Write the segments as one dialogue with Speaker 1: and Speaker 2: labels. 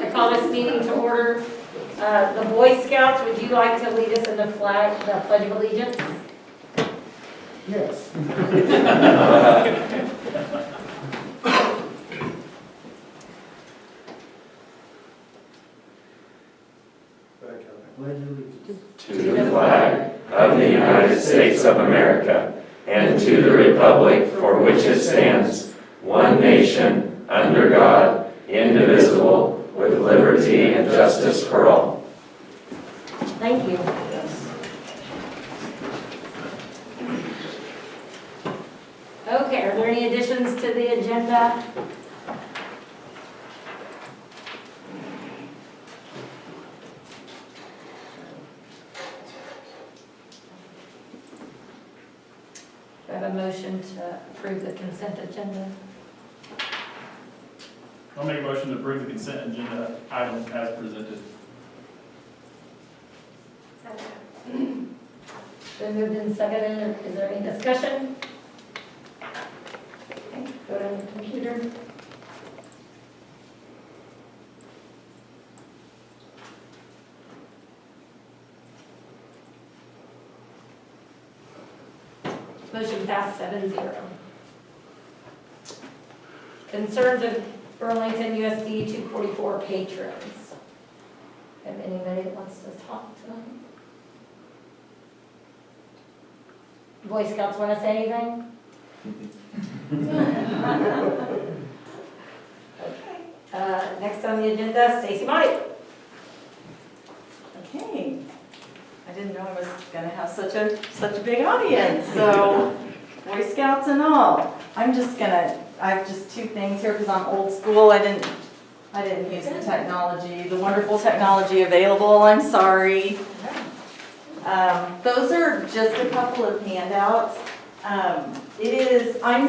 Speaker 1: I call this meeting to order. The Boy Scouts, would you like to lead us in the Pledge of Allegiance?
Speaker 2: Yes.
Speaker 3: To the flag of the United States of America and to the republic for which it stands, one nation, under God, indivisible, with liberty and justice for all.
Speaker 1: Thank you. Okay, are there any additions to the agenda? Do I have a motion to approve the consent agenda?
Speaker 4: I'll make a motion to approve the consent agenda items as presented.
Speaker 1: Been moved and seconded. Is there any discussion? Okay, go to the computer. Motion passed 7-0. Concerns of Burlington USD 244 patrons. Have anybody that wants to talk tonight? Boy Scouts want to say anything? Okay. Next on the agenda, Stacy Monty.
Speaker 5: Okay, I didn't know I was going to have such a big audience, so Boy Scouts and all. I have just two things here because I'm old school. I didn't use the technology, the wonderful technology available. I'm sorry. Those are just a couple of handouts. I'm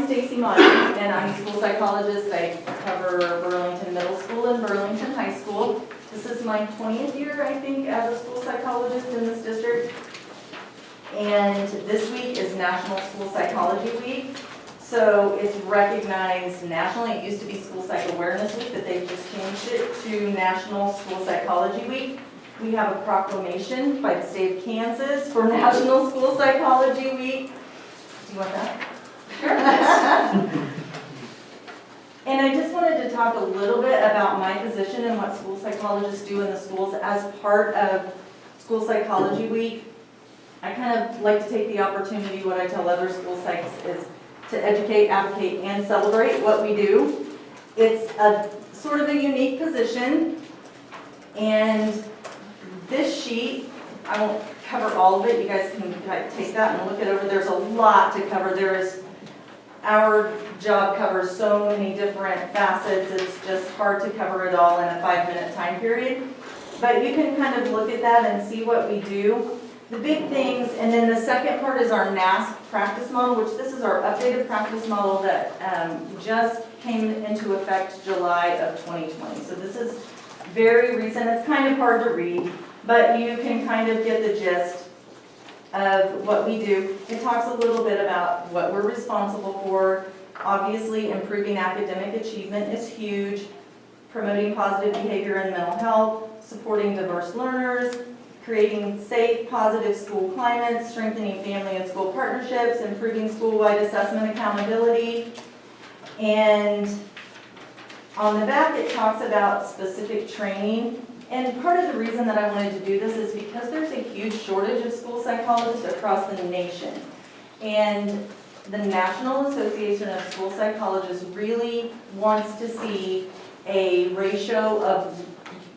Speaker 5: Stacy Monty, and I'm a school psychologist. I cover Burlington Middle School and Burlington High School. This is my 20th year, I think, as a school psychologist in this district. And this week is National School Psychology Week. So it's recognized nationally. It used to be School Psych Awareness Week, but they've just changed it to National School Psychology Week. We have a proclamation by the state of Kansas for National School Psychology Week. Do you want that? Sure. And I just wanted to talk a little bit about my position and what school psychologists do in the schools as part of School Psychology Week. I kind of like to take the opportunity, what I tell other school psychs is to educate, advocate, and celebrate what we do. It's a sort of a unique position, and this sheet, I won't cover all of it. You guys can take that and look it over. There's a lot to cover. Our job covers so many different facets. It's just hard to cover it all in a 5-minute time period. But you can kind of look at that and see what we do. The big things, and then the second part is our NASC practice model, which this is our updated practice model that just came into effect July of 2020. So this is very recent. It's kind of hard to read, but you can kind of get the gist of what we do. It talks a little bit about what we're responsible for. Obviously, improving academic achievement is huge. Promoting positive behavior and mental health, supporting diverse learners, creating safe, positive school climates, strengthening family and school partnerships, improving school-wide assessment accountability. And on the back, it talks about specific training. And part of the reason that I wanted to do this is because there's a huge shortage of school psychologists across the nation. And the National Association of School Psychologists really wants to see a ratio of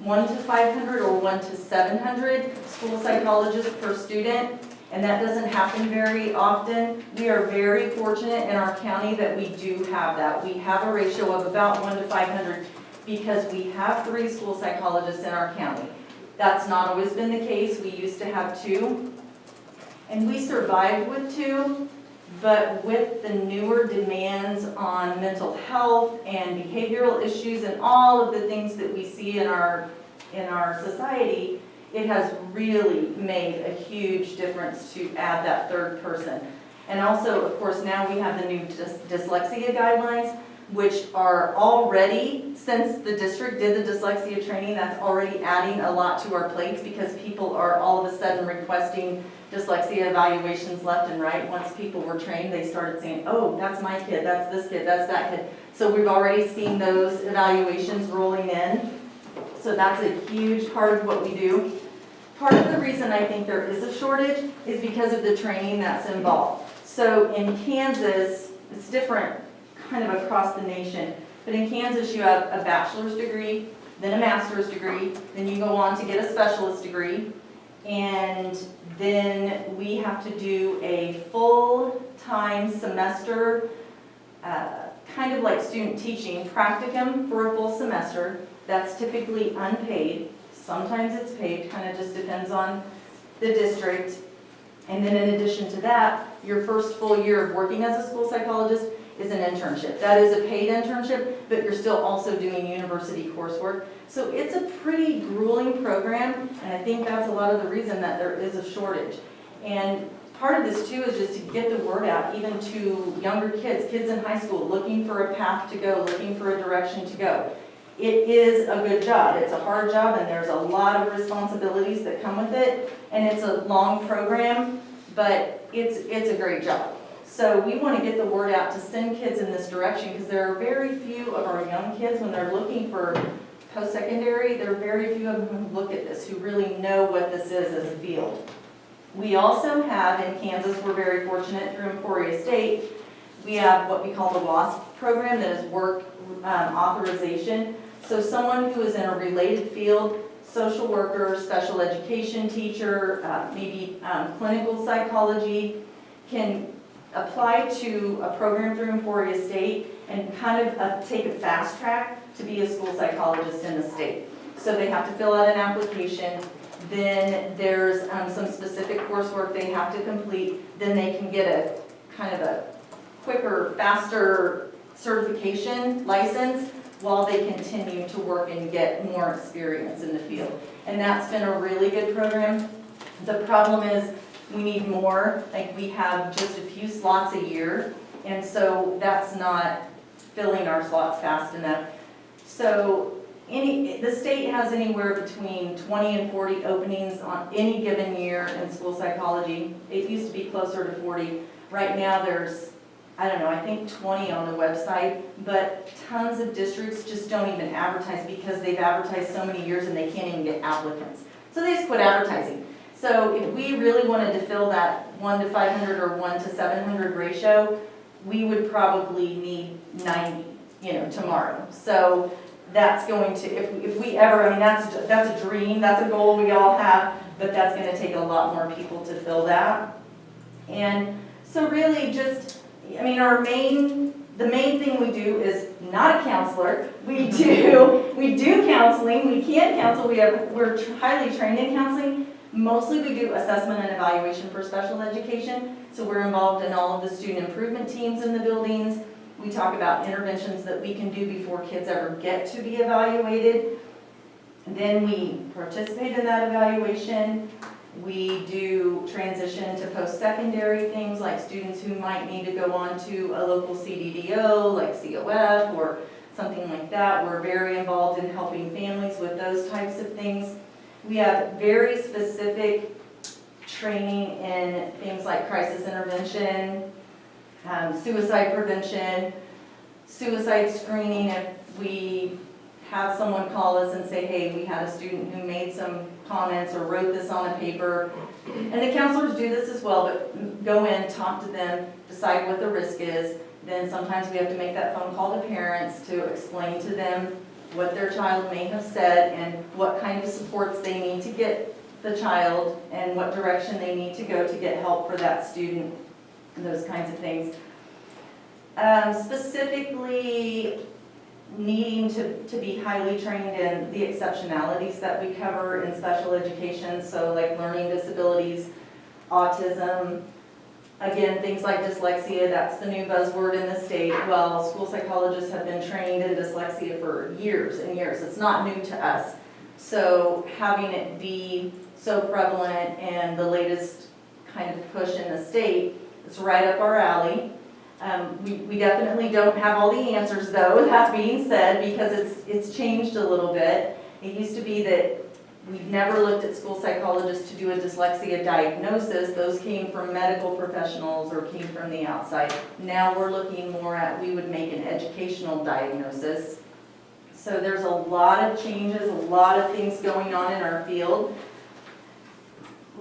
Speaker 5: 1 to 500 or 1 to 700 school psychologists per student. And that doesn't happen very often. We are very fortunate in our county that we do have that. We have a ratio of about 1 to 500 because we have 3 school psychologists in our county. That's not always been the case. We used to have 2, and we survived with 2, but with the newer demands on mental health and behavioral issues and all of the things that we see in our society, it has really made a huge difference to add that third person. And also, of course, now we have the new dyslexia guidelines, which are already, since the district did the dyslexia training, that's already adding a lot to our plates because people are all of a sudden requesting dyslexia evaluations left and right. Once people were trained, they started saying, oh, that's my kid, that's this kid, that's that kid. So we've already seen those evaluations rolling in. So that's a huge part of what we do. Part of the reason I think there is a shortage is because of the training that's involved. So in Kansas, it's different kind of across the nation, but in Kansas you have a bachelor's degree, then a master's degree, then you go on to get a specialist degree, and then we have to do a full-time semester, kind of like student teaching, practicum for a full semester. That's typically unpaid. Sometimes it's paid, kind of just depends on the district. And then in addition to that, your first full year of working as a school psychologist is an internship. That is a paid internship, but you're still also doing university coursework. So it's a pretty grueling program, and I think that's a lot of the reason that there is a shortage. And part of this too is just to get the word out even to younger kids, kids in high school, looking for a path to go, looking for a direction to go. It is a good job. It's a hard job, and there's a lot of responsibilities that come with it, and it's a long program, but it's a great job. So we want to get the word out to send kids in this direction because there are very few of our young kids, when they're looking for post-secondary, there are very few of them who look at this, who really know what this is as a field. We also have in Kansas, we're very fortunate through Emporia State, we have what we call the WASP program, that is work authorization. So someone who is in a related field, social worker, special education teacher, maybe clinical psychology, can apply to a program through Emporia State and kind of take a fast track to be a school psychologist in the state. So they have to fill out an application, then there's some specific coursework they have to complete, then they can get a kind of a quicker, faster certification license while they continue to work and get more experience in the field. And that's been a really good program. The problem is we need more, like we have just a few slots a year, and so that's not filling our slots fast enough. So the state has anywhere between 20 and 40 openings on any given year in school psychology. It used to be closer to 40. Right now there's, I don't know, I think 20 on the website, but tons of districts just don't even advertise because they've advertised so many years and they can't even get applicants. So they just quit advertising. So if we really wanted to fill that 1 to 500 or 1 to 700 ratio, we would probably need 90, tomorrow. So that's going to, if we ever, I mean, that's a dream, that's a goal we all have, but that's going to take a lot more people to fill that. And so really just, I mean, the main thing we do is not a counselor. We do counseling, we can counsel, we're highly trained in counseling. Mostly we do assessment and evaluation for special education. So we're involved in all of the student improvement teams in the buildings. We talk about interventions that we can do before kids ever get to be evaluated. And then we participate in that evaluation. We do transition to post-secondary things like students who might need to go on to a local CDDO like COF or something like that. We're very involved in helping families with those types of things. We have very specific training in things like crisis intervention, suicide prevention, suicide screening. If we have someone call us and say, hey, we had a student who made some comments or wrote this on a paper, and the counselors do this as well, but go in, talk to them, decide what the risk is. Then sometimes we have to make that phone call to parents to explain to them what their child may have said and what kind of supports they need to get the child and what direction they need to go to get help for that student, and those kinds of things. Specifically needing to be highly trained in the exceptionalities that we cover in special education, so like learning disabilities, autism, again, things like dyslexia, that's the new buzzword in the state. Well, school psychologists have been trained in dyslexia for years and years. It's not new to us. So having it be so prevalent and the latest kind of push in the state. It's right up our alley. We definitely don't have all the answers though, that being said, because it's changed a little bit. It used to be that we never looked at school psychologists to do a dyslexia diagnosis. Those came from medical professionals or came from the outside. Now we're looking more at, we would make an educational diagnosis. So there's a lot of changes, a lot of things going on in our field.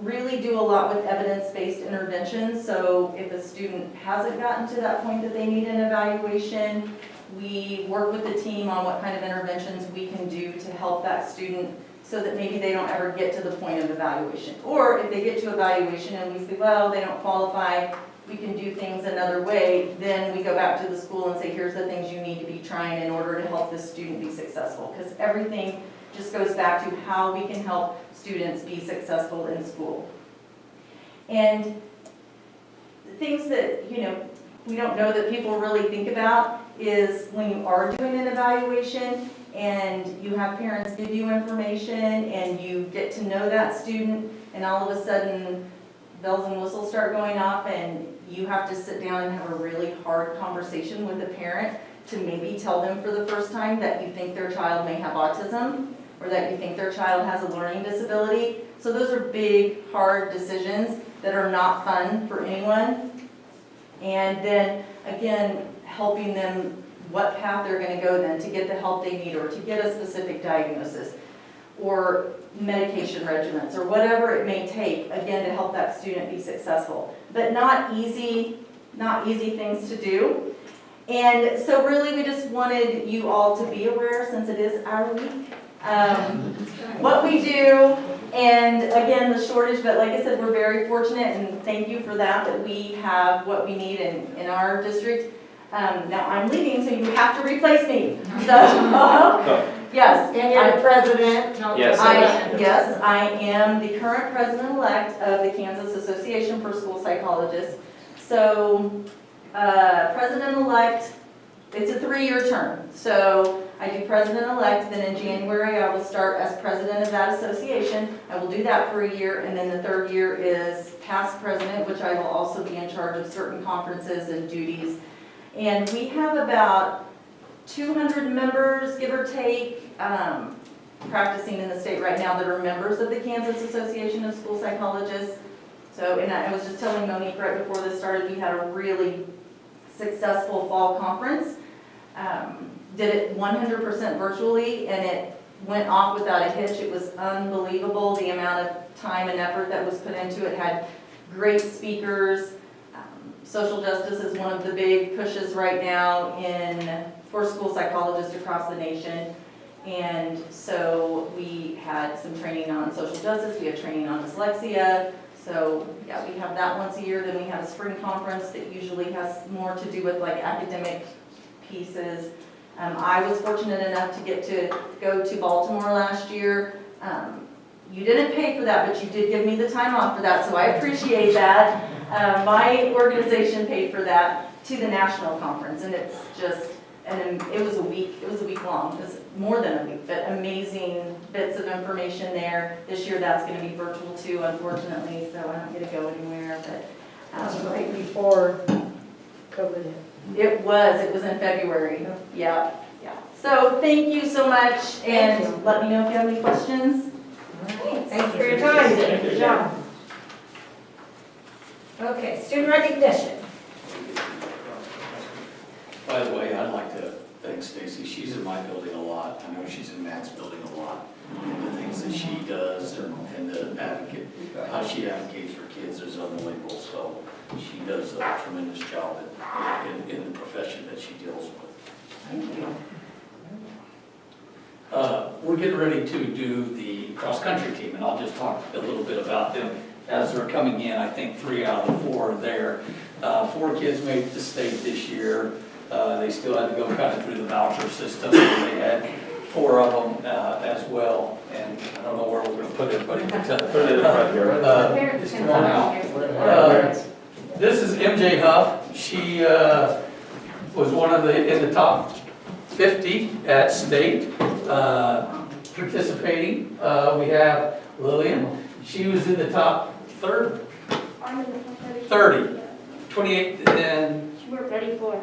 Speaker 5: Really do a lot with evidence-based interventions. So if a student hasn't gotten to that point that they need an evaluation, we work with the team on what kind of interventions we can do to help that student so that maybe they don't ever get to the point of evaluation. Or if they get to evaluation and we say, well, they don't qualify, we can do things another way, then we go back to the school and say, here's the things you need to be trying in order to help this student be successful. Because everything just goes back to how we can help students be successful in school. And the things that, we don't know that people really think about is when you are doing an evaluation and you have parents give you information and you get to know that student, and all of a sudden bells and whistles start going off and you have to sit down and have a really hard conversation with the parent to maybe tell them for the first time that you think their child may have autism or that you think their child has a learning disability. So those are big, hard decisions that are not fun for anyone. And then, again, helping them what path they're going to go then to get the help they need or to get a specific diagnosis or medication regimens or whatever it may take, again, to help that student be successful. But not easy things to do. And so really we just wanted you all to be aware, since it is our week, what we do, and again, the shortage, but like I said, we're very fortunate, and thank you for that we have what we need in our district. Now I'm leaving, so you have to replace me. So, yes.
Speaker 1: And you're the president.
Speaker 3: Yes.
Speaker 5: Yes, I am the current president-elect of the Kansas Association for School Psychologists. So, president-elect, it's a 3-year term. So I do president-elect, then in January I will start as president of that association. I will do that for a year, and then the 3rd year is past president, which I will also be in charge of certain conferences and duties. And we have about 200 members, give or take, practicing in the state right now that are members of the Kansas Association of School Psychologists. So, and I was just telling Monique right before this started, we had a really successful fall conference. Did it 100% virtually, and it went off without a hitch. It was unbelievable the amount of time and effort that was put into it. Had great speakers. Social justice is one of the big pushes right now for school psychologists across the nation. And so we had some training on social justice, we had training on dyslexia. So yeah, we have that once a year. Then we have a spring conference that usually has more to do with like academic pieces. I was fortunate enough to get to go to Baltimore last year. You didn't pay for that, but you did give me the time off for that, so I appreciate that. My organization paid for that to the national conference, and it's just, it was a week long. It was more than a week, but amazing bits of information there. This year that's going to be virtual too, unfortunately, so I don't get to go anywhere. But
Speaker 1: That was right before COVID.
Speaker 5: it was in February. Yeah. So thank you so much, and let me know if you have any questions.
Speaker 1: Thank you for your time. Good job. Okay, student recognition.
Speaker 2: By the way, I'd like to thank Stacy. She's in my building a lot. I know she's in Matt's building a lot. And the things that she does and the advocate, how she advocates for kids is unbelievable. So she does a tremendous job in the profession that she deals with.
Speaker 1: Thank you.
Speaker 2: We're getting ready to do the cross-country team, and I'll just talk a little bit about them as they're coming in. I think 3 out of the 4 are there. 4 kids made the state this year. They still had to go kind of through the voucher system. They had 4 of them as well, and I don't know where we're going to put everybody. Put
Speaker 3: it in front here.
Speaker 2: Just come on out. This is MJ Huff. She was one of in the top 50 at state participating. We have Lillian, She was in the top third,
Speaker 6: I'm in the top
Speaker 2: 30. 28 and
Speaker 6: We're 34.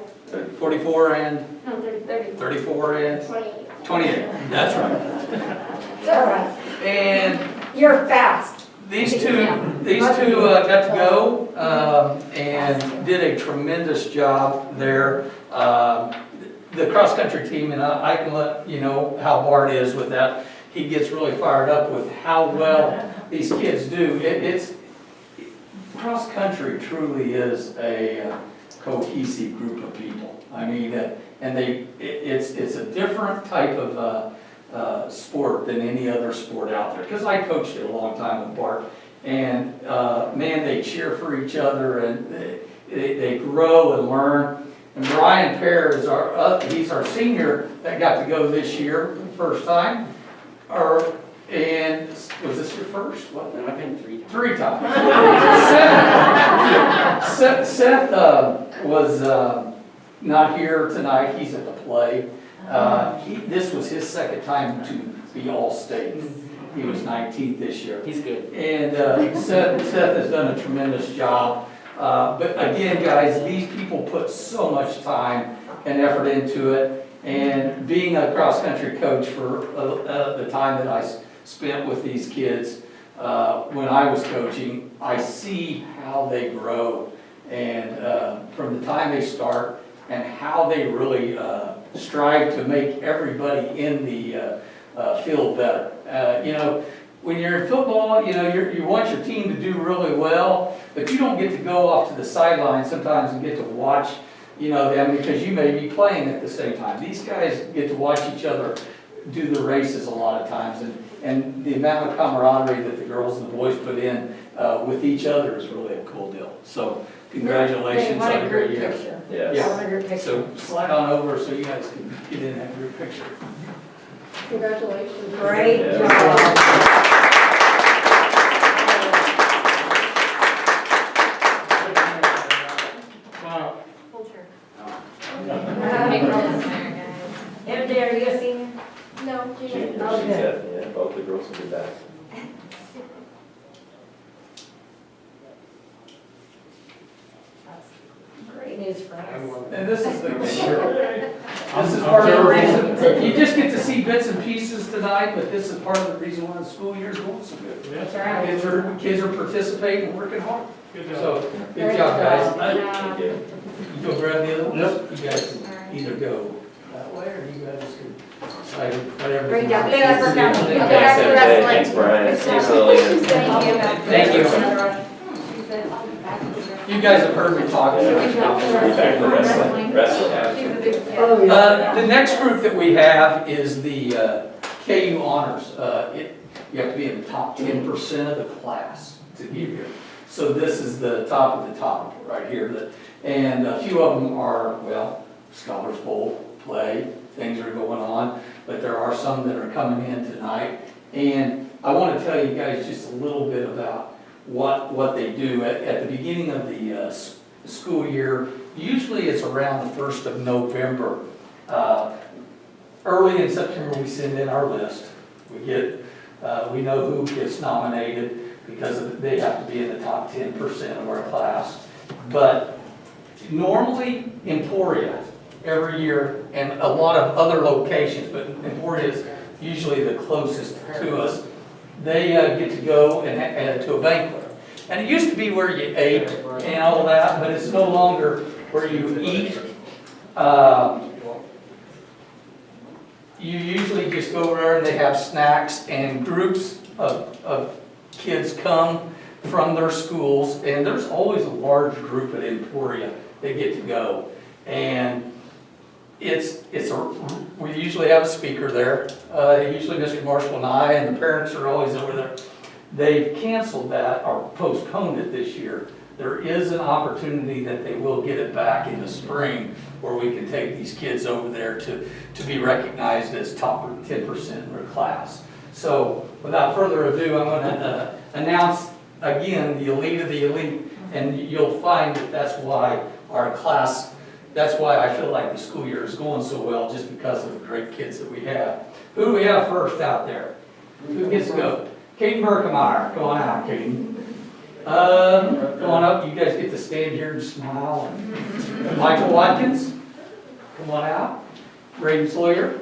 Speaker 2: 44 and
Speaker 6: No, 30.
Speaker 2: 34 and
Speaker 6: 28.
Speaker 2: 28. That's right.
Speaker 1: It's all right.
Speaker 2: And
Speaker 1: You're fast.
Speaker 2: these two got to go and did a tremendous job there. The cross-country team, and I can let you know how Bart is with that. He gets really fired up with how well these kids do. Cross-country truly is a cohesive group of people. I mean, and it's a different type of sport than any other sport out there. Because I coached it a long time with Bart, and man, they cheer for each other, and they grow and learn. And Brian Pear is he's our senior that got to go this year for the first time. And was this your first? What?
Speaker 3: I've been 3 times.
Speaker 2: 3 times. Seth was not here tonight. He's at the play. This was his second time to be All-State. He was 19th this year.
Speaker 3: He's good.
Speaker 2: And Seth has done a tremendous job. But again, guys, these people put so much time and effort into it. And being a cross-country coach for the time that I spent with these kids when I was coaching, I see how they grow, and from the time they start and how they really strive to make everybody in the field better. You know, when you're in football, you know, you want your team to do really well, but you don't get to go off to the sideline sometimes and get to watch, you know, them, because you may be playing at the same time. These guys get to watch each other do the races a lot of times, and the amount of camaraderie that the girls and the boys put in with each other is really a cool deal. So congratulations on a great year.
Speaker 1: Picture.
Speaker 3: Yes.
Speaker 1: I want a group picture.
Speaker 2: So slide on over so you guys can get in that group picture.
Speaker 6: Congratulations.
Speaker 1: Great
Speaker 3: Yeah.
Speaker 1: job. MJ, are you a senior?
Speaker 6: No,
Speaker 3: She
Speaker 6: junior.
Speaker 3: said, yeah, both the girls will be back.
Speaker 1: Great news for us.
Speaker 2: And this is part of the reason, you just get to see bits and pieces tonight, but this is part of the reason why the school year is going so good.
Speaker 1: That's right.
Speaker 2: Kids are participating and working hard.
Speaker 4: Good job.
Speaker 2: So, good job, guys.
Speaker 3: Thank you.
Speaker 2: You go grab the other ones? You guys can either go that way, or you guys can decide whatever.
Speaker 1: Great job. Thank you for coming.
Speaker 2: Thank
Speaker 1: Okay,
Speaker 2: you.
Speaker 1: that's the
Speaker 3: Thanks, Brian. Thanks, Lillian.
Speaker 1: Thank
Speaker 2: you. You guys have heard me talk.
Speaker 3: Back to wrestling.
Speaker 2: The next group that we have is the KU Honors. You have to be in the top 10% of the class to get here. So this is the top of the top right here. And a few of them are, well, Scholars Bowl play, things are going on, but there are some that are coming in tonight. And I want to tell you guys just a little bit about what they do. At the beginning of the school year, usually it's around the 1st of November. Early in September, we send in our list. We know who gets nominated because they have to be in the top 10% of our class. But normally Emporia every year, and a lot of other locations, but Emporia is usually the closest to us. They get to go and to a banquet. And it used to be where you ate and all that, but it's no longer where you eat. You usually just go over there and they have snacks, and groups of kids come from their schools, and there's always a large group at Emporia that get to go. And we usually have a speaker there, usually Mr. Marshall and I, and the parents are always over there. They've canceled that or postponed it this year. There is an opportunity that they will get it back in the spring where we can take these kids over there to be recognized as top 10% in their class. So without further ado, I'm going to announce again the elite of the elite, and you'll find that that's why our class, that's why I feel like the school year is going so well, just because of the great kids that we have. Who do we have first out there? Who gets to go? Caden Berkemeyer, come on out, Caden. Come on up, you guys get to stand here and smile. And Michael Watkins, come on out. Braden Sawyer.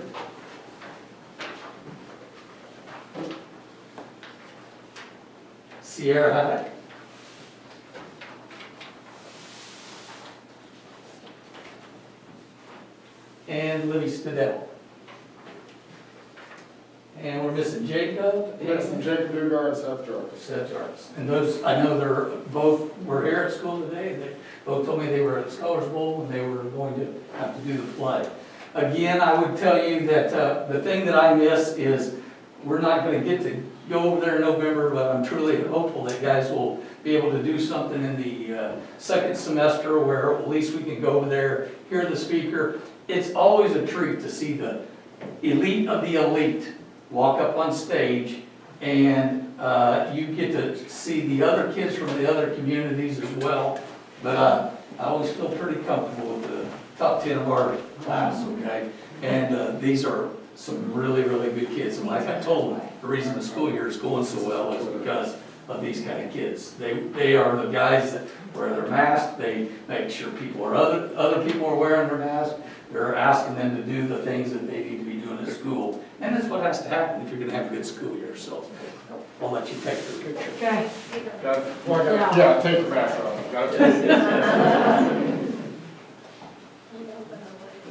Speaker 2: Sierra Haddock. And Libby Stedell. And we're missing Jacob.
Speaker 7: Missing Jacob Dugar and Seth Jarvis.
Speaker 2: Seth Jarvis. And those, I know they're both, were here at school today. They both told me they were at Scholars Bowl and they were going to have to do the play. Again, I would tell you that the thing that I miss is we're not going to get to go over there in November, but I'm truly hopeful that guys will be able to do something in the second semester where at least we can go over there, hear the speaker. It's always a treat to see the elite of the elite walk up on stage, and you get to see the other kids from the other communities as well. But I always feel pretty comfortable with the top 10 of our class, okay? And these are some really, really good kids. And like I told them, the reason the school year is going so well is because of these kind of kids. They are the guys that wear their mask. They make sure other people are wearing their mask. They're asking them to do the things that they need to be doing at school. And that's what has to happen if you're going to have a good school year. So I'll let you take the picture.
Speaker 1: Okay.
Speaker 7: Yeah, take your mask off. Got it.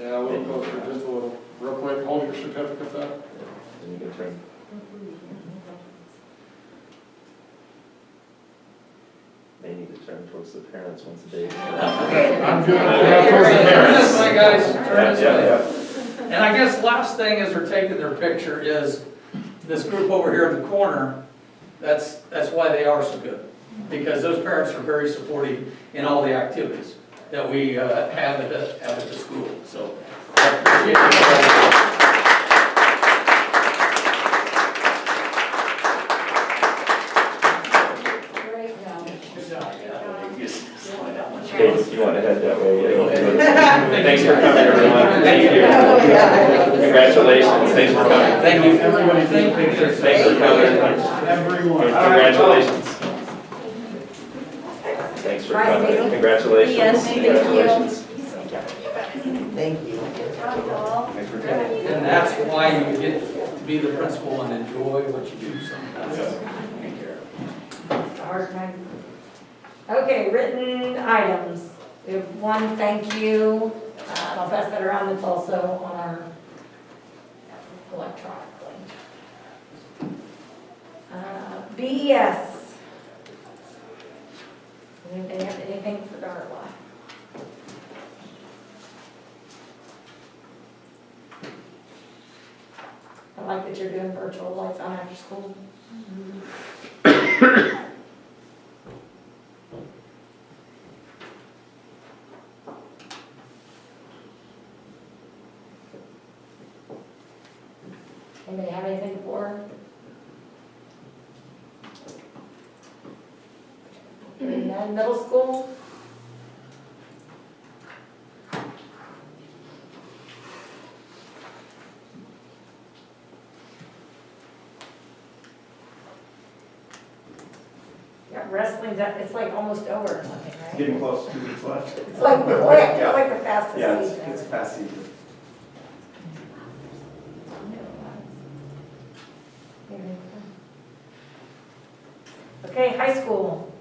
Speaker 7: Yeah, we'll go through just a little, real quick. Hold your certificates up.
Speaker 3: Then you can turn. They need to turn towards the parents once a day.
Speaker 7: Okay, I'm good.
Speaker 2: Turn this way, guys. Turn this way.
Speaker 3: Yeah.
Speaker 2: And I guess last thing as they're taking their picture is this group over here in the corner. That's why they are so good, because those parents are very supportive in all the activities that we have at the school. So I appreciate it.
Speaker 3: You want to head that way?
Speaker 2: Go ahead.
Speaker 3: Thanks for coming, everyone. Thank you. Congratulations. Thanks for coming.
Speaker 2: Thank you.
Speaker 3: Thanks for coming.
Speaker 7: Everyone.
Speaker 3: Congratulations. Thanks for coming. Congratulations.
Speaker 5: Yes, thank you.
Speaker 3: Congratulations.
Speaker 8: Thank you.
Speaker 3: Thanks for coming.
Speaker 2: And that's why you get to be the principal and enjoy what you do sometimes. Thank you.
Speaker 1: Hard time. Okay, written items. We have one thank you. I'll pass that around. It's also on our electronically. BES. Anybody have anything for Darla? I like that you're doing virtual lights on after school. Anybody have anything for her? And then middle school? Yeah, wrestling's up, it's like almost over or something, right?
Speaker 9: Getting close, 2 weeks left.
Speaker 1: It's like quick, it's like the fastest
Speaker 9: Yeah,
Speaker 1: season.
Speaker 9: it's a fast season.
Speaker 1: Okay, high school.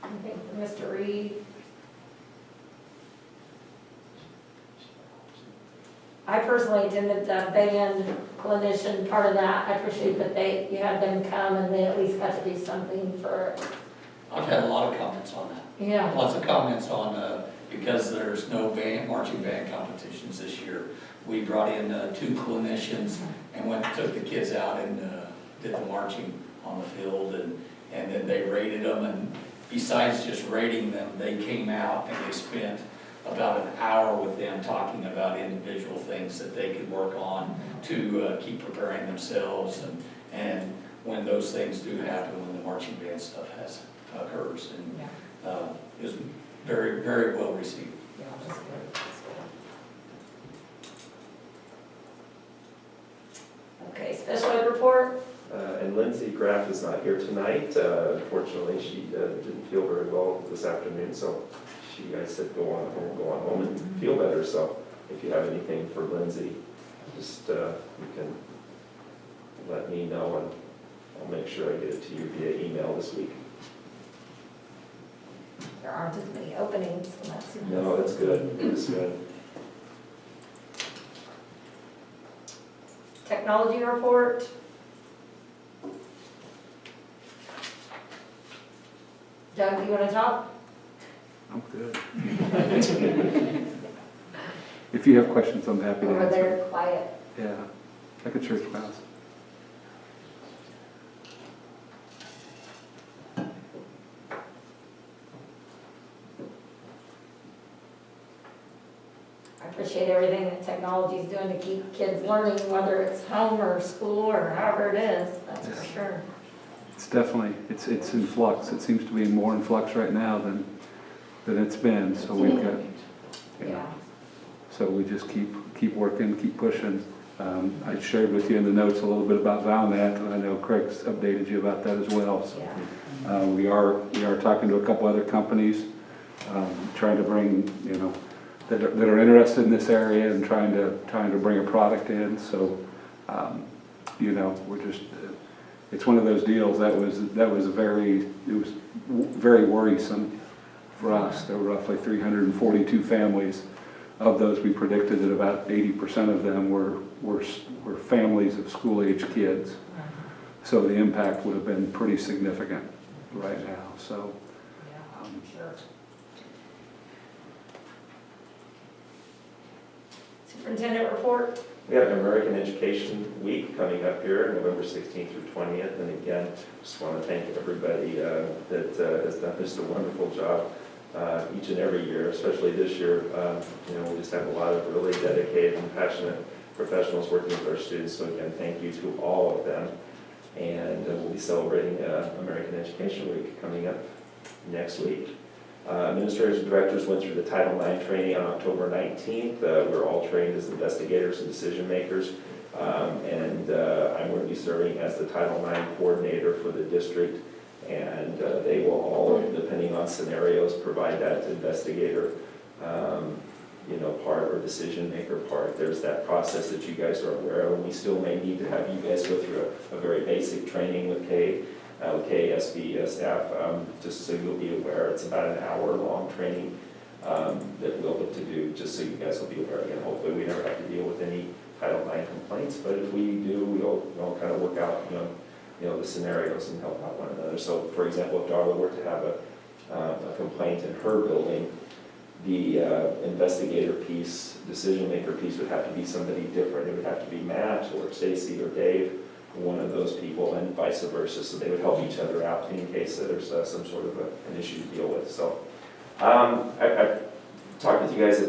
Speaker 1: Anything for Mr. Reed? I personally attended the band clinician part of that. I appreciate that you had them come and they at least got to do something for,
Speaker 2: I've had a lot of comments on that.
Speaker 1: yeah.
Speaker 2: Lots of comments on, because there's no marching band competitions this year. We brought in 2 clinicians and took the kids out and did the marching on the field, and then they rated them, and besides just rating them, they came out and they spent about an hour with them talking about individual things that they could work on to keep preparing themselves, and when those things do happen, when the marching band stuff occurs. And it was very, very well received.
Speaker 1: report?
Speaker 3: And Lindsay Graff is not here tonight. Unfortunately, she didn't feel very well this afternoon, so I said go on home and feel better. So if you have anything for Lindsay, just you can let me know, and I'll make sure I get it to you via email this week.
Speaker 1: There aren't as many openings, so that's nice.
Speaker 3: No, that's good. It's good.
Speaker 1: Technology report? Doug, do you want to talk?
Speaker 9: I'm good. If you have questions, I'm happy to
Speaker 1: Over
Speaker 9: answer.
Speaker 1: there, quiet.
Speaker 9: Yeah, like a church mouse.
Speaker 1: I appreciate everything that technology is doing to keep kids learning, whether it's home or school or however it is, that's for sure.
Speaker 9: It's definitely, it's in flux. It seems to be more in flux right now than it's been, so we've got,
Speaker 1: Yeah.
Speaker 9: so we just keep working, keep pushing. I shared with you in the notes a little bit about Valnet, and I know Craig's updated you about that as well. So
Speaker 1: Yeah.
Speaker 9: we are talking to a couple other companies, trying to bring, that are interested in this area and trying to bring a product in. So, we're just, it's one of those deals that was very worrisome for us. There were roughly 342 families. Of those, we predicted that about 80% of them were families of school-age kids. So the impact would have been pretty significant right now. So,
Speaker 1: Yeah, sure. Superintendent report?
Speaker 3: We have American Education Week coming up here, November 16th through 20th. And again, just want to thank everybody that has done just a wonderful job each and every year, especially this year. We just have a lot of really dedicated and passionate professionals working with our students. So again, thank you to all of them. And we'll be celebrating American Education Week coming up next week. Administrators and directors went through the Title IX training on October 19th. We're all trained as investigators and decision makers. I'm going to be serving as the Title IX coordinator for the district. And they will all, depending on scenarios, provide that investigator part or decision maker part. There's that process that you guys are aware of, and we still may need to have you guys go through a very basic training with KSB staff, just so you'll be aware. It's about an hour-long training that we'll look to do, just so you guys will be aware. Again, hopefully we never have to deal with any Title IX complaints, but if we do, we'll kind of work out, the scenarios and help out one another. So, for example, if Darla were to have a complaint in her building, the investigator piece, decision maker piece would have to be somebody different. It would have to be Matt or Stacy or Dave, one of those people, and vice versa. So they would help each other out in case that there's some sort of an issue to deal with. So I talked with you guys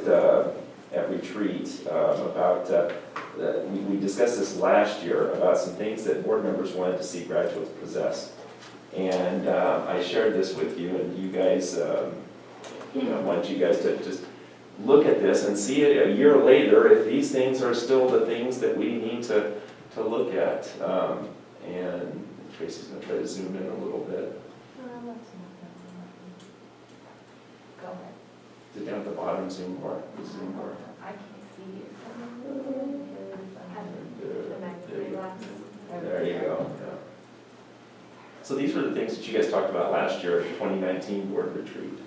Speaker 3: at retreat about, we discussed this last year about some things that board members wanted to see graduates possess. And I shared this with you, and you guys, I want you guys to just look at this and see it a year later if these things are still the things that we need to look at. And Tracy's going to try to zoom in a little bit.
Speaker 1: Go ahead.
Speaker 3: Is it down at the bottom, zoom bar? The zoom bar.
Speaker 1: I can't see you.
Speaker 3: There you go. Yeah. So these were the things that you guys talked about last year at the 2019 board retreat.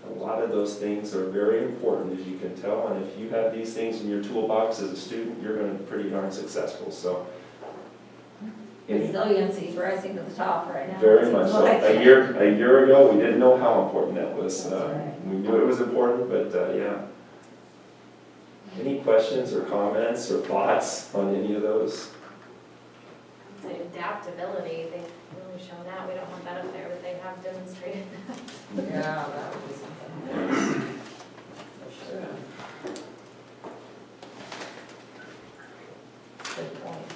Speaker 3: A lot of those things are very important, as you can tell, and if you have these things in your toolbox as a student, you're going to be pretty darn successful. So,
Speaker 1: Resiliency is rising to the top right now.
Speaker 3: very much so.
Speaker 1: Like.
Speaker 3: A year ago, we didn't know how important that was.
Speaker 1: That's right.
Speaker 3: We knew it was important, but yeah. Any questions or comments or thoughts on any of those?
Speaker 6: The adaptability, they've really shown that. We don't want that up there, but they have demonstrated that.
Speaker 1: Yeah, that would be something. For sure. Good point.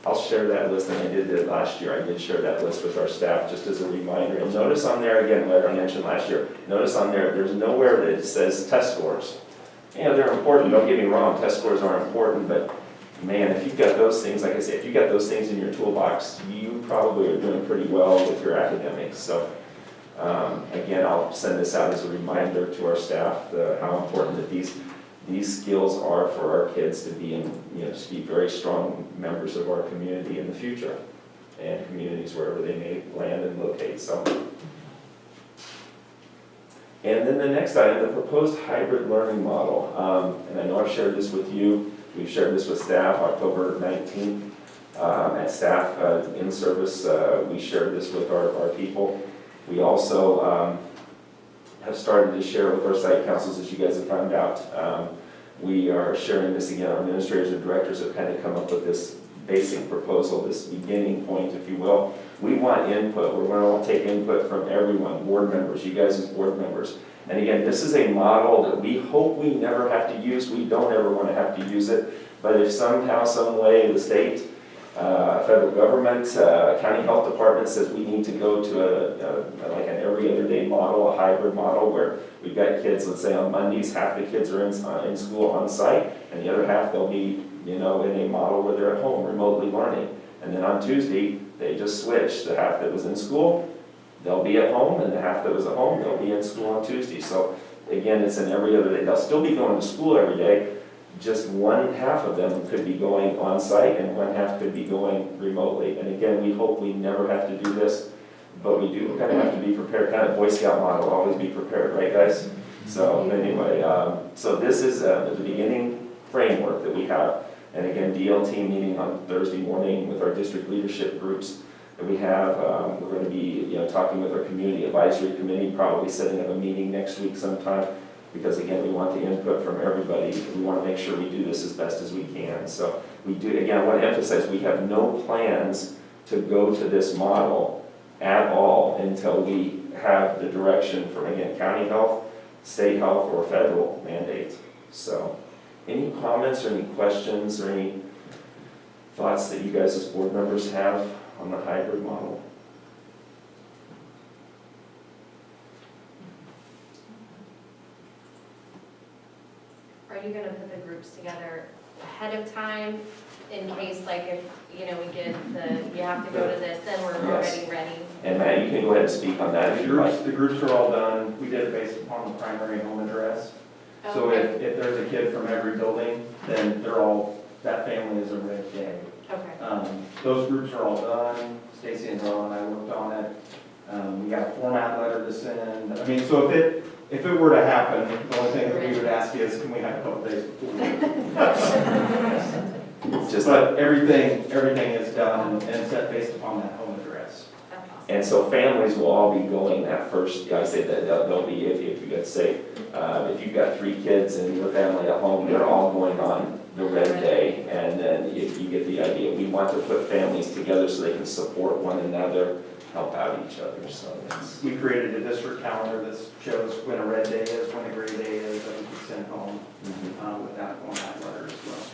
Speaker 3: I'll share that list, and I did that last year. I did share that list with our staff just as a reminder. And notice on there, again, like I mentioned last year, notice on there, there's nowhere that it says test scores. You know, they're important, don't get me wrong, test scores are important, but man, if you've got those things, like I said, if you've got those things in your toolbox, you probably are doing pretty well with your academics. So again, I'll send this out as a reminder to our staff, how important that these skills are for our kids to be just be very strong members of our community in the future, and communities wherever they may land and locate. So, and then the next item, the proposed hybrid learning model. And I know I've shared this with you. We've shared this with staff October 19th at staff in service. We shared this with our people. We also have started to share with our site councils, as you guys have found out. We are sharing this again. Our administrators and directors have kind of come up with this basic proposal, this beginning point, if you will. We want input. We're going to take input from everyone, board members, you guys as board members. And again, this is a model that we hope we never have to use. We don't ever want to have to use it. But if somehow, some way, the state, federal government, county health department says we need to go to like an every other day model, a hybrid model, where we've got kids, let's say on Mondays, half the kids are in school on site, and the other half they'll be in a model where they're at home remotely learning. And then on Tuesday, they just switch. The half that was in school, they'll be at home, and the half that was at home, they'll be in school on Tuesday. So again, it's an every other day. They'll still be going to school every day, just one half of them could be going on site and one half could be going remotely. And again, we hope we never have to do this, but we do kind of have to be prepared, kind of Boy Scout model, always be prepared, right guys? So anyway, so this is the beginning framework that we have. And again, DLT meeting on Thursday morning with our district leadership groups that we have. We're going to be talking with our community advisory committee, probably setting up a meeting next week sometime, because again, we want the input from everybody. We want to make sure we do this as best as we can. So we do, again, I want to emphasize, we have no plans to go to this model at all until we have the direction from, again, county health, state health, or federal mandate. So any comments or any questions or any thoughts that you guys as board members have on the hybrid model?
Speaker 6: Are you gonna put the groups together ahead of time in case, like, if, we get you have to go to this, then we're
Speaker 3: Yes.
Speaker 6: already ready?
Speaker 3: And Matt, you can go ahead and speak on that if you like.
Speaker 4: The groups are all done. We did it based upon the primary home address. So
Speaker 6: Okay.
Speaker 4: if there's a kid from every building, then that family is a red day.
Speaker 6: Okay.
Speaker 4: Those groups are all done. Stacy and Ron and I worked on it. We got a format letter to send. I mean, so if it were to happen, the only thing that we would ask is, can we have a couple days before? But everything is done and set based upon that home address.
Speaker 6: That's awesome.
Speaker 3: And so families will all be going that first, I say that they'll be, if you could say, if you've got 3 kids in your family at home, they're all going on the red day. And then if you get the idea, we want to put families together so they can support one another, help out each other. So
Speaker 4: We created a district calendar that shows when a red day is, when a gray day is, that we can send home with that format letter as well.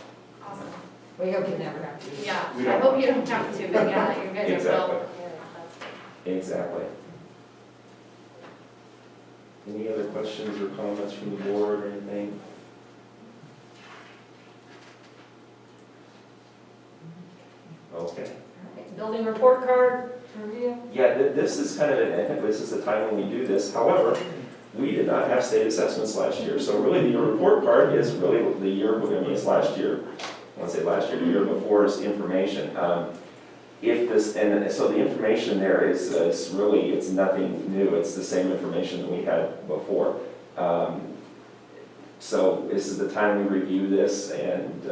Speaker 6: Awesome.
Speaker 1: We hope you never have to.
Speaker 6: Yeah,
Speaker 4: We
Speaker 6: I
Speaker 4: don't
Speaker 6: hope
Speaker 4: want
Speaker 6: you don't have to, but yeah, you guys are well
Speaker 3: Exactly.
Speaker 6: prepared. That's good.
Speaker 3: Exactly. Any other questions or comments from the board or anything? Okay.
Speaker 1: Alright, building report card review.
Speaker 3: Yeah, this is kind of, this is the time when we do this. However, we did not have state assessments last year. So really, the report card is really the year, it's last year. I want to say last year, the year before is information. And so the information there is really, it's nothing new. It's the same information that we had before. So this is the time we review this, and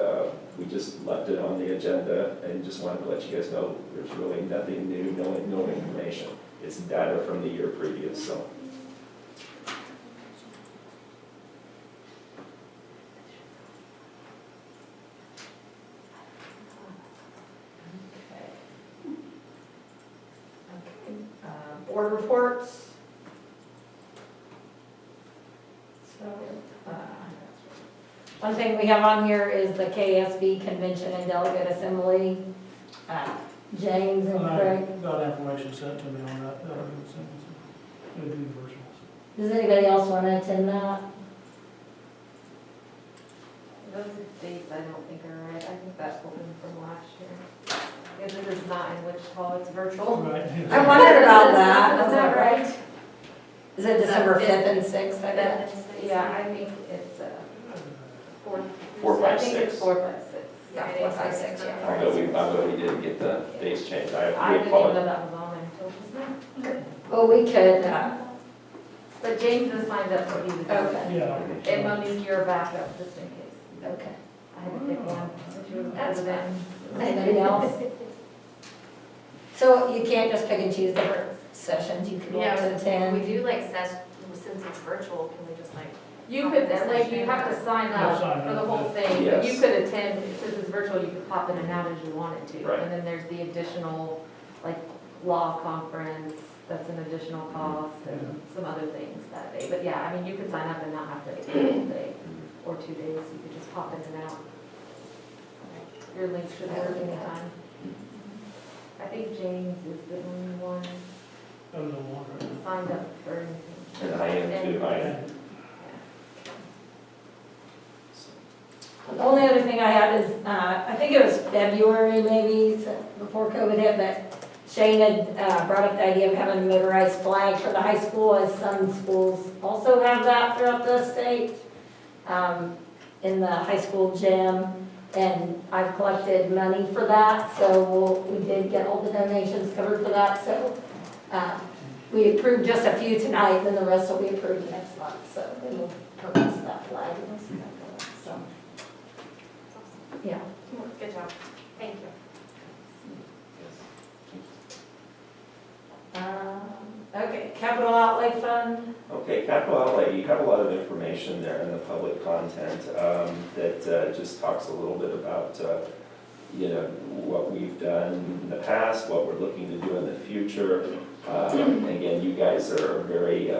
Speaker 3: we just left it on the agenda and just wanted to let you guys know there's really nothing new, no information. It's data from the year previous, so.
Speaker 1: Board reports. So, one thing we have on here is the KSB Convention and Delegate Assembly. James and Craig.
Speaker 10: Got information sent to me on that. It'll be virtual.
Speaker 1: Does anybody else want to attend that?
Speaker 11: Those dates I don't think are right. I think that's open from last year. Because it is not in Wichita, it's virtual.
Speaker 10: Right.
Speaker 1: I wondered about that.
Speaker 11: Is that right?
Speaker 1: Is it December 5th and 6th, I bet?
Speaker 11: Yeah, I think it's,
Speaker 3: 4,
Speaker 11: I
Speaker 3: 5,
Speaker 11: think it's
Speaker 3: 6.
Speaker 11: 4, 5, 6.
Speaker 1: Yeah, 4, 5, 6, yeah.
Speaker 3: Although we didn't get the dates changed.
Speaker 11: I
Speaker 3: We
Speaker 11: didn't even know
Speaker 3: apologize.
Speaker 11: that was on there until just now.
Speaker 1: Well, we could,
Speaker 11: But James is signed up to be the.
Speaker 1: okay,
Speaker 10: Yeah.
Speaker 11: And Monique, you're a backup, just in case.
Speaker 1: okay.
Speaker 11: I had to pick one, since you were the
Speaker 1: That's
Speaker 11: president.
Speaker 1: Anybody else? So you can't just pick and choose different sessions, you could
Speaker 6: Yeah,
Speaker 1: want to
Speaker 6: we
Speaker 1: attend?
Speaker 6: do like since it's virtual, can we just like?
Speaker 11: You could, like, you have to sign up
Speaker 10: Sign
Speaker 11: for the
Speaker 10: up,
Speaker 11: whole thing, but
Speaker 3: Yes.
Speaker 11: you could attend, since it's virtual, you could pop in and out as you wanted to.
Speaker 3: Right.
Speaker 11: And then there's the additional, like, law conference, that's an additional cost, and some other things that day. But yeah, I mean, you could sign up and not have to attend the whole day, or 2 days, you could just pop in and out. Your link should work anytime. I think James is the only one
Speaker 10: I don't know, one right now.
Speaker 11: signed up for anything.
Speaker 3: And I am too. I am.
Speaker 1: The only other thing I had is, I think it was February maybe, so before COVID hit, but Shane had brought up the idea of having a motorized flag for the high school, as some schools also have that throughout the state, in the high school gym. And I've collected money for that, so we did get all the donations covered for that. So we approved just a few tonight, and the rest will be approved next month. So then we'll purchase that flag. So, yeah.
Speaker 6: Good job, thank you.
Speaker 1: Okay, capital outlay fund.
Speaker 3: Okay, capital outlay, you have a lot of information there in the public content that just talks a little bit about, what we've done in the past, what we're looking to do in the future. Again, you guys are very,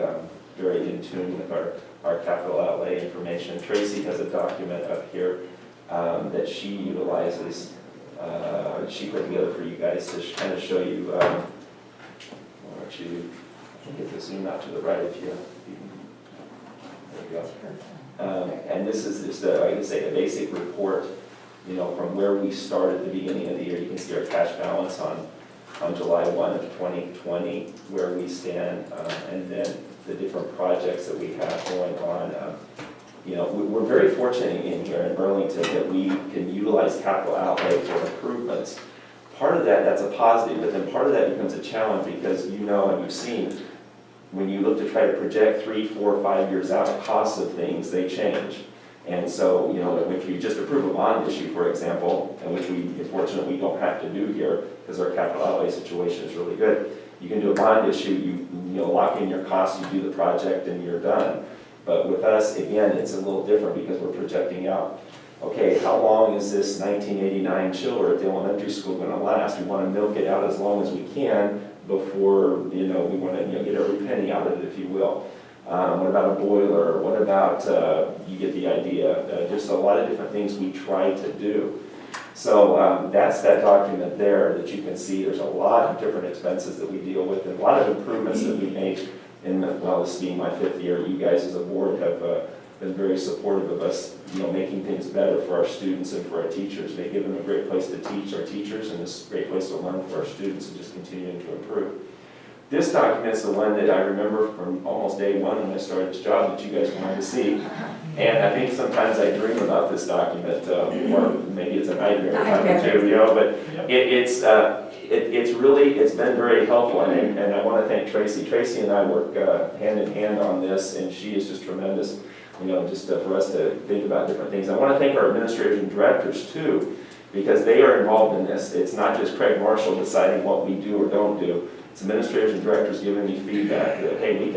Speaker 3: very in tune with our capital outlay information. Tracy has a document up here that she utilizes, she put together for you guys to kind of show you, get the zoom out to the right if you there you go. And this is just, I can say, a basic report, from where we started at the beginning of the year. You can see our cash balance on July 1 of 2020, where we stand, and then the different projects that we have going on. We're very fortunate in here in Burlington that we can utilize capital outlay for improvements. Part of that's a positive, but then part of that becomes a challenge because and you've seen, when you look to try to project 3, 4, 5 years out, costs of things, they change. And so, if you just approve a bond issue, for example, and which unfortunately, we don't have to do here because our capital outlay situation is really good. You can do a bond issue, you lock in your costs, you do the project, and you're done. But with us, again, it's a little different because we're projecting out. Okay, how long is this 1989 chiller at the elementary school going to last? We want to milk it out as long as we can before, we want to get every penny out of it, if you will. What about a boiler? What about, you get the idea, just a lot of different things we try to do. So that's that document there that you can see. There's a lot of different expenses that we deal with and a lot of improvements that we make. This being my 5th year, you guys as a board have been very supportive of us, making things better for our students and for our teachers. They give them a great place to teach our teachers and this great place to learn for our students and just continuing to improve. This document's the one that I remember from almost day one when I started this job that you guys wanted to see. And I think sometimes I dream about this document, or maybe it's a nightmare too, but it's been very helpful, and I want to thank Tracy. Tracy and I work hand in hand on this, and she is just tremendous, just for us to think about different things. I want to thank our administrators and directors too, because they are involved in this. It's not just Craig Marshall deciding what we do or don't do. It's administrators and directors giving me feedback that, hey, we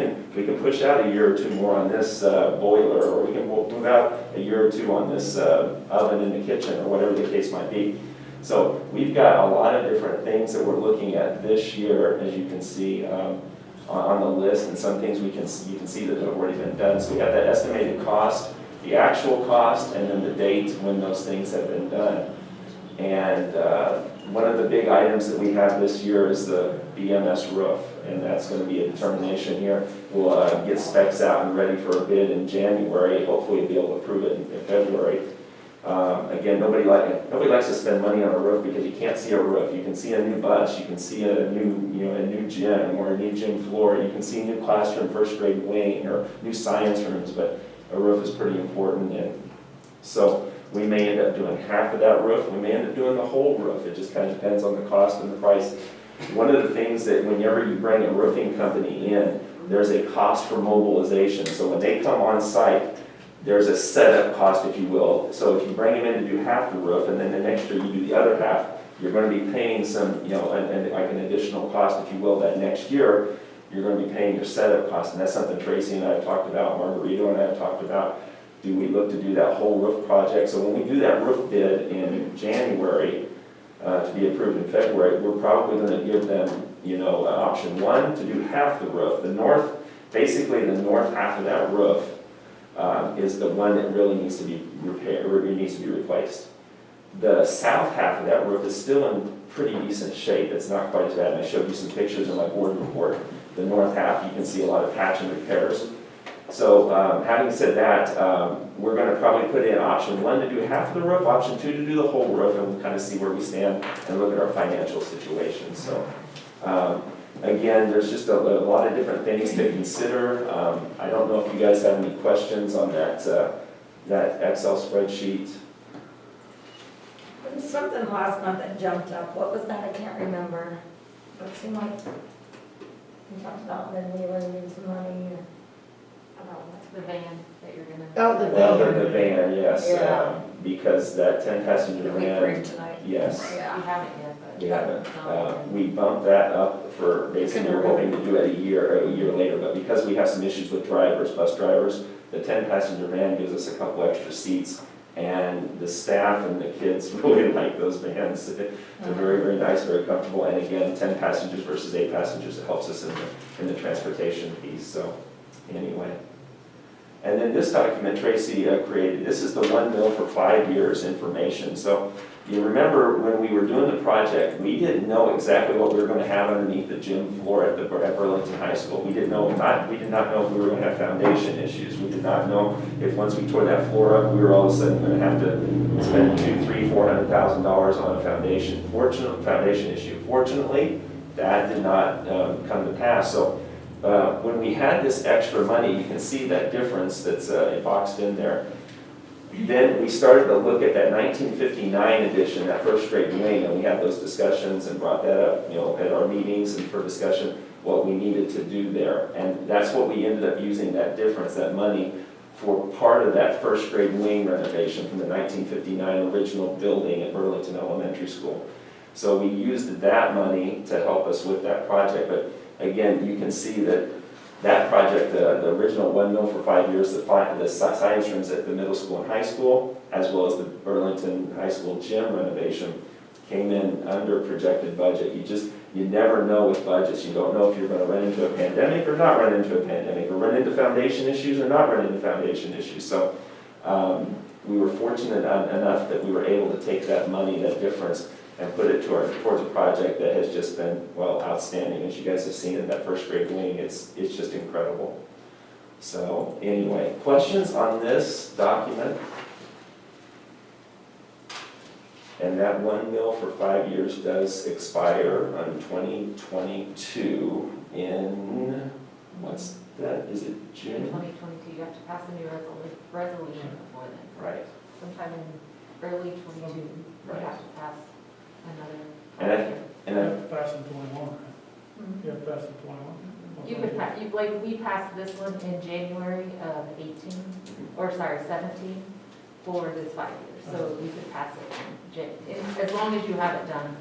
Speaker 3: can push out a year or 2 more on this boiler, or we'll move out a year or 2 on this oven in the kitchen, or whatever the case might be. So we've got a lot of different things that we're looking at this year, as you can see on the list, and some things you can see that have already been done. So we have that estimated cost, the actual cost, and then the date when those things have been done. And one of the big items that we have this year is the BMS roof, and that's going to be a determination here. We'll get specs out and ready for a bid in January. Hopefully we'll be able to approve it in February. again, nobody likes to spend money on a roof because you can't see a roof. You can see a new bus, you can see a new gym or a new gym floor. You can see a new classroom, first grade wing, or new science rooms, but a roof is pretty important. And so we may end up doing half of that roof, we may end up doing the whole roof. It just kind of depends on the cost and the price. One of the things that whenever you bring a roofing company in, there's a cost for mobilization. So when they come on site, there's a setup cost, if you will. So if you bring them in to do half the roof, and then the next year you do the other half, you're going to be paying some, like an additional cost, if you will, that next year. You're going to be paying your setup cost, and that's something Tracy and I have talked about, Margarito and I have talked about. Do we look to do that whole roof project? So when we do that roof bid in January, to be approved in February, we're probably going to give them, option one to do half the roof. Basically the north half of that roof is the one that really needs to be repaired, or it needs to be replaced. The south half of that roof is still in pretty decent shape. It's not quite as bad, and I showed you some pictures in my board report. The north half, you can see a lot of patch and repairs. So having said that, we're going to probably put in option one to do half the roof, option two to do the whole roof, and we'll kind of see where we stand and look at our financial situation. So again, there's just a lot of different things to consider. I don't know if you guys have any questions on that Excel spreadsheet.
Speaker 1: There was something last month that jumped up. What was that? I can't remember. It seemed like we talked about then we were needing some money. About what?
Speaker 11: The van that you're gonna.
Speaker 1: Oh, the
Speaker 3: Well,
Speaker 1: van.
Speaker 3: the van, yes,
Speaker 1: Yeah.
Speaker 3: Because that 10-passenger
Speaker 1: That we
Speaker 3: van,
Speaker 1: approved tonight.
Speaker 3: yes.
Speaker 11: We
Speaker 1: Yeah.
Speaker 11: haven't yet, but.
Speaker 3: We haven't.
Speaker 11: No.
Speaker 3: We bumped that up for, basically, we're hoping to do it a year later, but because we have some issues with drivers, bus drivers, the 10-passenger van gives us a couple extra seats, and the staff and the kids really like those vans. They're very, very nice, very comfortable, and again, 10 passengers versus 8 passengers, it helps us in the transportation piece, so anyway. And then this document Tracy created, this is the 1 mil for 5 years information. So you remember when we were doing the project, we didn't know exactly what we were going to have underneath the gym floor at Burlington High School. We did not know if we were going to have foundation issues. We did not know if once we tore that floor up, we were all of a sudden going to have to spend $200,000, $300,000, $400,000 on a foundation issue. Fortunately, that did not come to pass. So when we had this extra money, you can see that difference that's boxed in there. Then we started to look at that 1959 edition, that first grade wing, and we had those discussions and brought that up, at our meetings and for discussion, what we needed to do there. And that's what we ended up using, that difference, that money, for part of that first grade wing renovation from the 1959 original building at Burlington Elementary School. So we used that money to help us with that project. But again, you can see that project, the original 1 mil for 5 years, the science rooms at the middle school and high school, as well as the Burlington High School gym renovation, came in under projected budget. You never know with budgets. You don't know if you're going to run into a pandemic or not run into a pandemic, or run into foundation issues or not run into foundation issues. So we were fortunate enough that we were able to take that money, that difference, and put it towards a project that has just been, well, outstanding. As you guys have seen in that first grade wing, it's just incredible. So anyway, questions on this document? And that 1 mil for 5 years does expire on 2022 in, what's that, is it
Speaker 11: In
Speaker 3: June?
Speaker 11: 2022, you have to pass a new resolution before then.
Speaker 3: Right.
Speaker 11: Sometime in early 22, you
Speaker 3: Right.
Speaker 11: have to pass another.
Speaker 3: And
Speaker 10: You have to pass in 21, right? You have to pass in 21.
Speaker 11: You could pass, we passed this one in January of 17 for this 5 years. So you could pass it as long as you have it done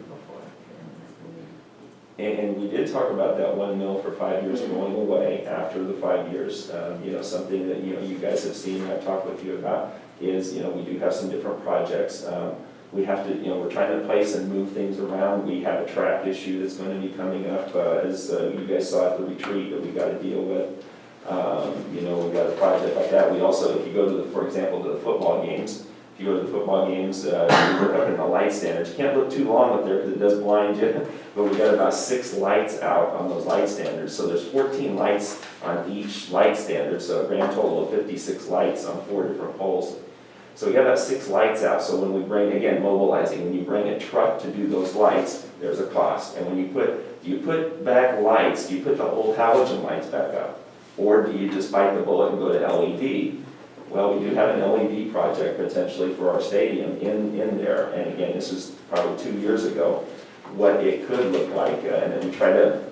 Speaker 11: before.
Speaker 3: And we did talk about that 1 mil for 5 years going away after the 5 years. Something that, you guys have seen, and I've talked with you about, is, we do have some different projects. We have to, we're trying to place and move things around. We have a track issue that's going to be coming up, as you guys saw at the retreat, that we got to deal with. We've got a project like that. We also, if you go to for example, to the football games, if you go to the football games, you look up in the light standards. You can't look too long up there because it does blind you, but we've got about 6 lights out on those light standards. So there's 14 lights on each light standard, so a grand total of 56 lights on 4 different poles. So you have about 6 lights out, so when we bring, again, mobilizing, when you bring a truck to do those lights, there's a cost. And when you put back lights, do you put the old halogen lights back up? Or do you just bite the bullet and go to LED? Well, we do have an LED project potentially for our stadium in there. And again, this was probably 2 years ago, what it could look like. And then we try to,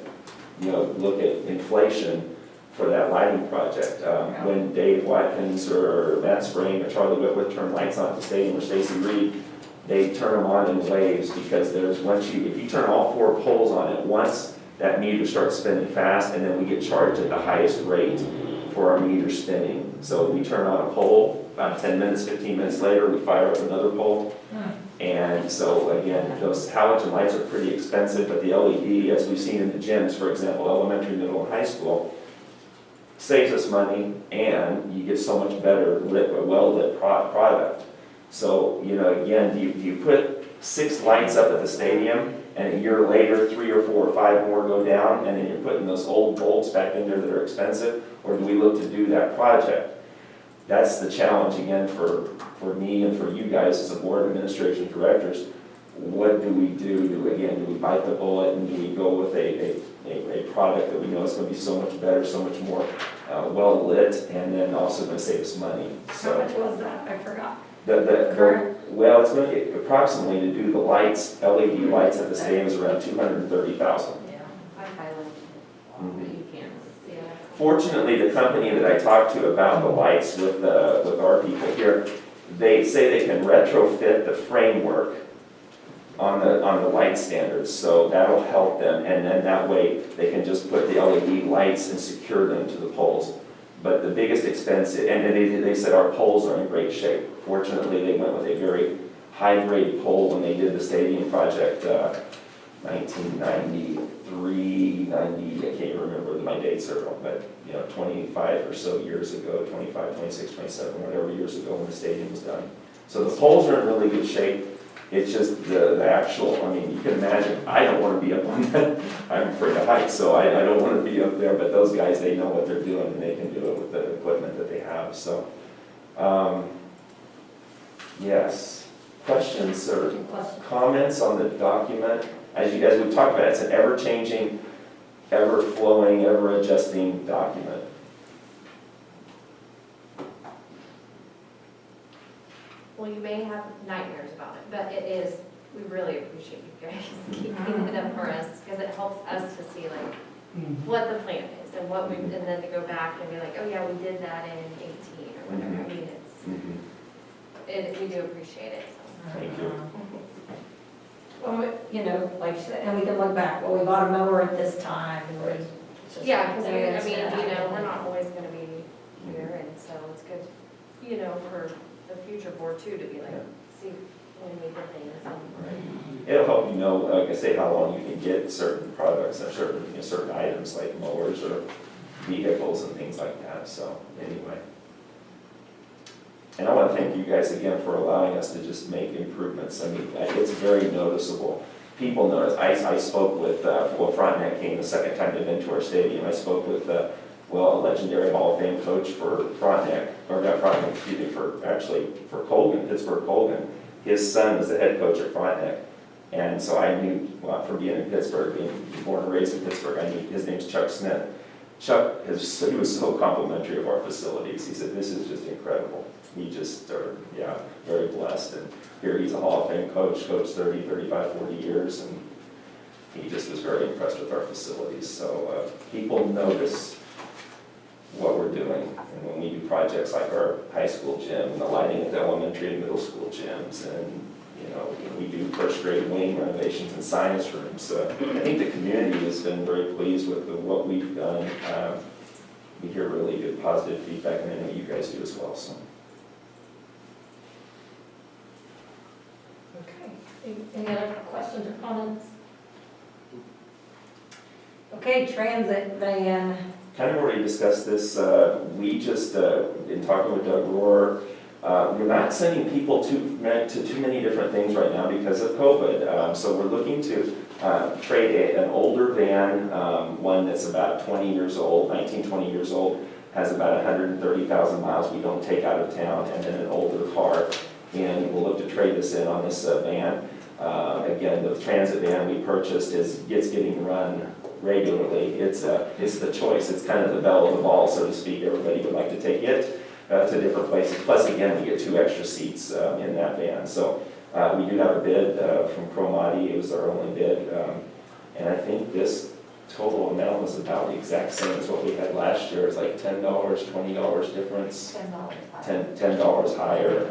Speaker 3: look at inflation for that lighting project. When Dave Watkins or Matt Spring or Charlie Whitworth turn lights on at the stadium, or Stacy Reed, they turn them on in waves, because if you turn all 4 poles on at once, that meter starts spinning fast, and then we get charged at the highest rate for our meter spinning. So we turn on a pole, about 10 minutes, 15 minutes later, we fire up another pole. And so again, those halogen lights are pretty expensive, but the LED, as we've seen in the gyms, for example, elementary, middle, and high school, saves us money, and you get so much better lit, well-lit product. So, again, do you put 6 lights up at the stadium, and a year later, 3 or 4 or 5 more go down, and then you're putting those old bulbs back in there that are expensive, or do we look to do that project? That's the challenge, again, for me and for you guys as a board of administration directors. What do we do? Do we bite the bullet, and do we go with a product that we know is going to be so much better, so much more well lit, and then also going to save us money?
Speaker 1: How much was that? I forgot.
Speaker 3: Well, it's going to approximately, to do the lights, LED lights at the stadium, is around $230,000.
Speaker 11: Yeah, I highlighted it, you can see it.
Speaker 3: Fortunately, the company that I talked to about the lights with our people here, they say they can retrofit the framework on the light standards, so that'll help them, and then that way they can just put the LED lights and secure them to the poles. But the biggest expense, and they said our poles are in great shape. Fortunately, they went with a very high-grade pole when they did the stadium project, 1993, 90, I can't remember my dates are, but 25 or so years ago, 25, 26, 27, whatever years ago when the stadium was done. So the poles are in really good shape. It's just the actual, you can imagine, I don't want to be up on that. I'm afraid of heights, so I don't want to be up there, but those guys, they know what they're doing, and they can do it with the equipment that they have, so. Yes, questions or comments on the document? As we've talked about, it's an ever-changing, ever-flowing, ever-adjusting document.
Speaker 6: Well, you may have nightmares about it, but we really appreciate you guys keeping it up for us, because it helps us to see like what the plan is and and then to go back and be like, oh yeah, we did that in 18 or whatever. We do appreciate it. So.
Speaker 3: Thank you.
Speaker 1: Well, like you said, and we can look back, well, we bought a mower at this time, and
Speaker 3: Right.
Speaker 6: Yeah, because we're not always going to be here, and so it's good, for the future board too, to be like, see when we did things.
Speaker 3: It'll help like I say, how long you can get certain products or certain items like mowers or vehicles and things like that. So anyway, and I want to thank you guys again for allowing us to just make improvements. It's very noticeable. People notice. I spoke with Frontenac came the second time they've been to our stadium. I spoke with a legendary Hall of Fame coach for Frontenac, or not Frontenac, excuse me, for Colgan, Pittsburgh Colgan. His son was the head coach at Frontenac. And so I knew, from being in Pittsburgh, being born and raised in Pittsburgh, I knew his name's Chuck Smith. Chuck, he was so complimentary of our facilities. He said, this is just incredible. We just are, very blessed. And here he's a Hall of Fame coach, coached 30, 35, 40 years, and he just was very impressed with our facilities. So people notice what we're doing. And when we do projects like our high school gym and the lighting at the elementary and middle school gyms, and we do first grade wing renovations and science rooms. I think the community has been very pleased with what we've done. We hear really good positive feedback, and I know you guys do as well. So.
Speaker 1: Okay, any other questions or comments? Okay, transit van.
Speaker 3: Kind of already discussed this. We just, in talking with Doug Rohr, we're not sending people to too many different things right now because of COVID. So we're looking to trade an older van, one that's about 20 years old, 19, 20 years old, has about 130,000 miles we don't take out of town, and then an older car. And we'll look to trade this in on this van. Again, the transit van we purchased it's getting run regularly. It's the choice. It's kind of the belle of the ball, so to speak. Everybody would like to take it to different places. Plus, again, we get 2 extra seats in that van. So we do have a bid from Cromati. It was our only bid. And I think this total amount was about the exact same as what we had last year. It's like $10, $20 difference. $10 higher.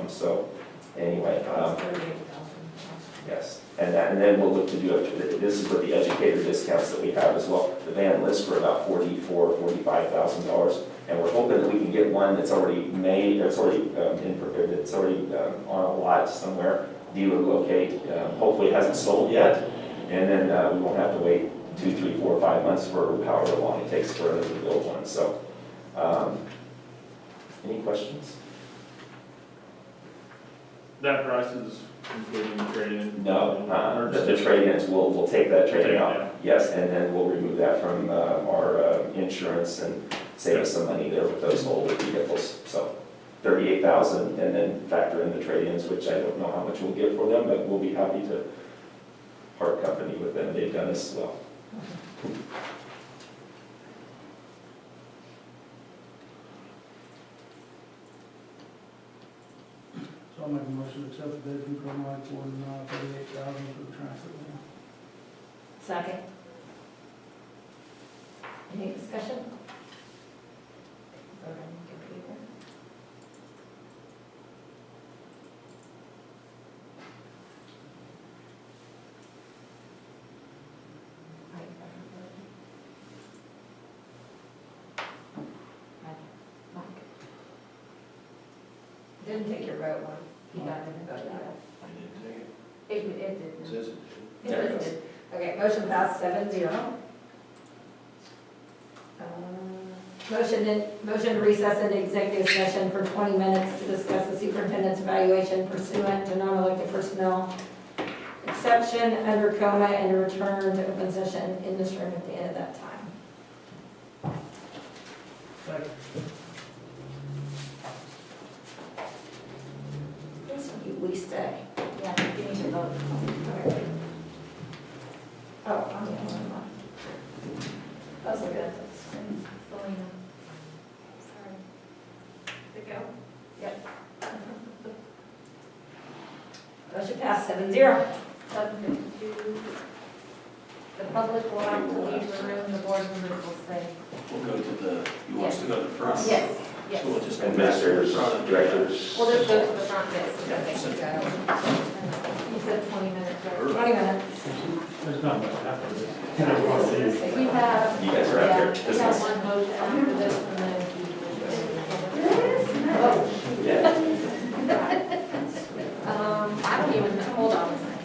Speaker 3: So anyway, yes. And then we'll look to do it. This is with the educator discounts that we have as well. The van lists for about $45,000, and we're hoping that we can get one that's already made, that's already on a lot somewhere, dealer locate. Hopefully it hasn't sold yet, and then we won't have to wait 2, 3, 4, 5 months for however long it takes for us to build one. So, any questions?
Speaker 7: That price is including the trade-in?
Speaker 3: No, the trade-ins, we'll take that trade-in out. Yes, and then we'll remove that from our insurance and save us some money there with those older vehicles. So $38,000, and then factor in the trade-ins, which I don't know how much we'll get for them, but we'll be happy to part company with them. They've done this well.
Speaker 10: So I'll make a motion to accept the bid from Cromwell for $38,000 for the transit van.
Speaker 1: Second. Any discussion? Vote on your computer. Didn't take your vote, one. You got to vote that. It did. It did. Okay, motion passed 7-0. Motion to recess into executive session for 20 minutes to discuss the superintendent's evaluation pursuant to non-elected personnel exception under coma and to return to open session in this room at the end of that time.
Speaker 10: Second.
Speaker 1: This will be we stay.
Speaker 11: Yeah, you need to vote.
Speaker 1: Okay. Oh, I'm the only one. I was looking at this.
Speaker 11: Selena. Sorry. Did it go?
Speaker 1: Yep. Motion passed 7-0.
Speaker 11: 7:52. The public will have to leave the room, the board members will stay.
Speaker 2: We'll go to the, you want us to go to the front?
Speaker 11: Yes, yes.
Speaker 2: So we'll just go back to the
Speaker 3: Administrators,
Speaker 2: front and
Speaker 3: directors.
Speaker 11: We'll just go to the front desk.
Speaker 2: Yeah.
Speaker 11: You said 20 minutes, right?
Speaker 1: 20 minutes.
Speaker 10: There's not much after this.
Speaker 11: We have.
Speaker 3: You guys are out there.
Speaker 11: We have one motion after this and then.
Speaker 3: Yeah.
Speaker 11: I don't even, hold on a second.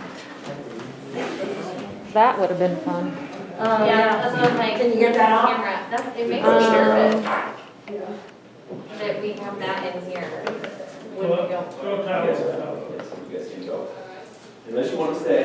Speaker 11: That would have been fun. Yeah, that's what I was like.
Speaker 1: Can you get that off?
Speaker 11: Camera, it makes me nervous that we have that in here when we don't.
Speaker 3: You guys can go. Unless you want to stay.